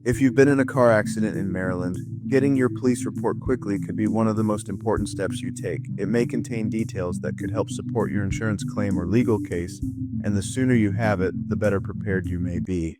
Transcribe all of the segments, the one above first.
If you've been in a car accident in Maryland, getting your police report quickly could be one of the most important steps you take. It may contain details that could help support your insurance claim or legal case, and the sooner you have it, the better prepared you may be.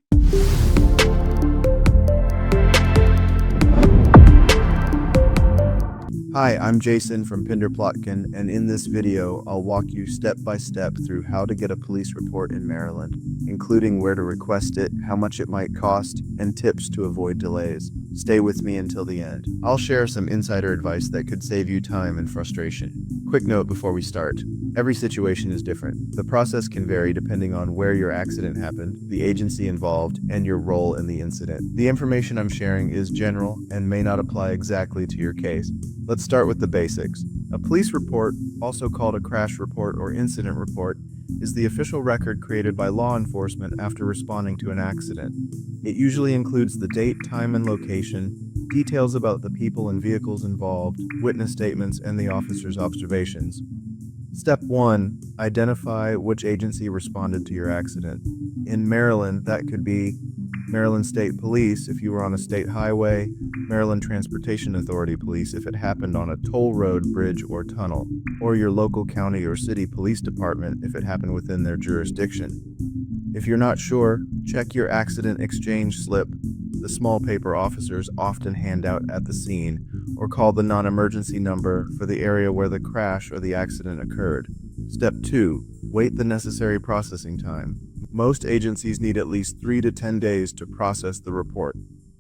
Hi, I'm Jason from Pinder Plotkin, and in this video, I'll walk you step by step through how to get a police report in Maryland, including where to request it, how much it might cost, and tips to avoid delays. Stay with me until the end. I'll share some insider advice that could save you time and frustration. Quick note before we start. Every situation is different. The process can vary depending on where your accident happened, the agency involved, and your role in the incident. The information I'm sharing is general and may not apply exactly to your case. Let's start with the basics. A police report, also called a crash report or incident report, is the official record created by law enforcement after responding to an accident. It usually includes the date, time, and location, details about the people and vehicles involved, witness statements, and the officer's observations. Step 1. Identify which agency responded to your accident. In Maryland, that could be Maryland State Police if you were on a state highway, Maryland Transportation Authority Police if it happened on a toll road, bridge, or tunnel, or your local county or city police department if it happened within their jurisdiction. If you're not sure, check your accident exchange slip, the small paper officers often hand out at the scene, or call the non-emergency number for the area where the crash or the accident occurred. Step 2. Wait the necessary processing time. Most agencies need at least 3 to 10 days to process the report.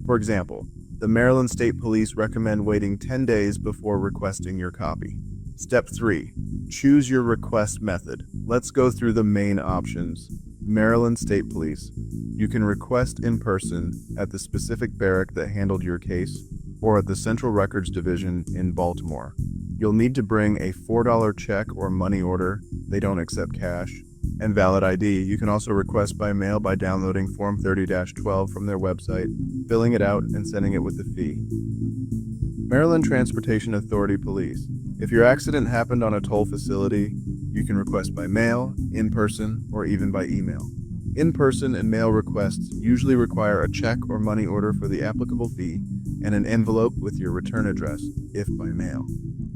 For example, the Maryland State Police recommend waiting 10 days before requesting your copy. Step 3. Choose your request method. Let's go through the main options. Maryland State Police. You can request in person at the specific barrack that handled your case, or at the Central Records Division in Baltimore. You'll need to bring a $4 check or money order, they don't accept cash, and valid ID. You can also request by mail by downloading Form 30-12 from their website, filling it out, and sending it with the fee. Maryland Transportation Authority Police. If your accident happened on a toll facility, you can request by mail, in person, or even by email. In-person and mail requests usually require a check or money order for the applicable fee and an envelope with your return address, if by mail.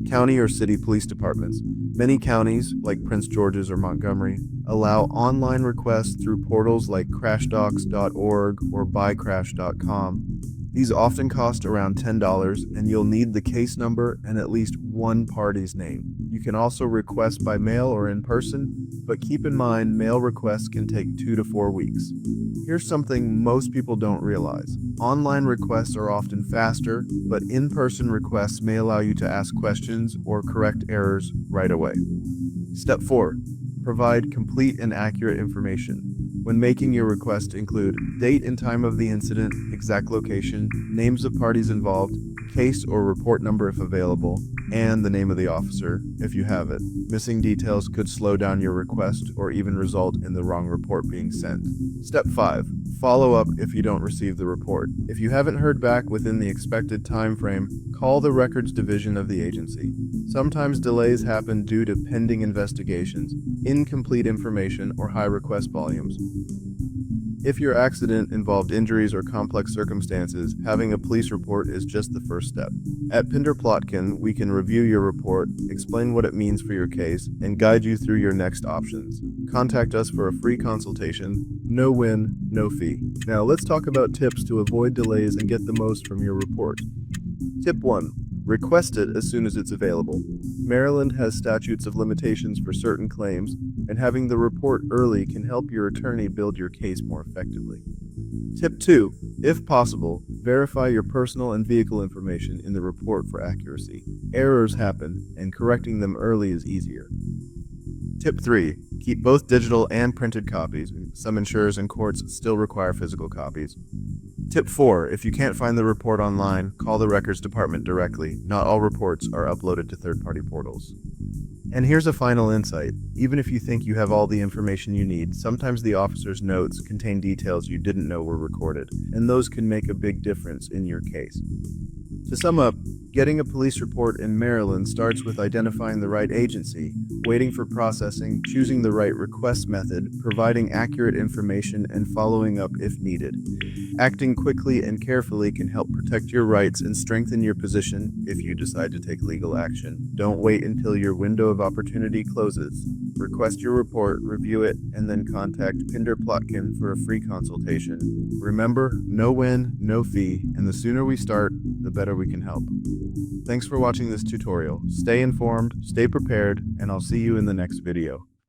County or city police departments. Many counties, like Prince George's or Montgomery, allow online requests through portals like crashdocs.org or buycrash.com. These often cost around $10, and you'll need the case number and at least one party's name. You can also request by mail or in person, but keep in mind mail requests can take 2 to 4 weeks. Here's something most people don't realize. Online requests are often faster, but in-person requests may allow you to ask questions or correct errors right away. Step 4. Provide complete and accurate information. When making your request, include date and time of the incident, exact location, names of parties involved, case or report number if available, and the name of the officer, if you have it. Missing details could slow down your request or even result in the wrong report being sent. Step 5. Follow up if you don't receive the report. If you haven't heard back within the expected time frame, call the records division of the agency. Sometimes delays happen due to pending investigations, incomplete information, or high request volumes. If your accident involved injuries or complex circumstances, having a police report is just the first step. At Pinder Plotkin, we can review your report, explain what it means for your case, and guide you through your next options. Contact us for a free consultation. No win, no fee. Now let's talk about tips to avoid delays and get the most from your report. Tip 1. Request it as soon as it's available. Maryland has statutes of limitations for certain claims, and having the report early can help your attorney build your case more effectively. Tip 2. If possible, verify your personal and vehicle information in the report for accuracy. Errors happen, and correcting them early is easier. Tip 3. Keep both digital and printed copies. Some insurers and courts still require physical copies. Tip 4. If you can't find the report online, call the records department directly. Not all reports are uploaded to third-party portals. And here's a final insight. Even if you think you have all the information you need, sometimes the officer's notes contain details you didn't know were recorded, and those can make a big difference in your case. To sum up, getting a police report in Maryland starts with identifying the right agency, waiting for processing, choosing the right request method, providing accurate information, and following up if needed. Acting quickly and carefully can help protect your rights and strengthen your position if you decide to take legal action. Don't wait until your window of opportunity closes. Request your report, review it, and then contact Pinder Plotkin for a free consultation. Remember, no win, no fee, and the sooner we start, the better we can help. Thanks for watching this tutorial. Stay informed, stay prepared, and I'll see you in the next video.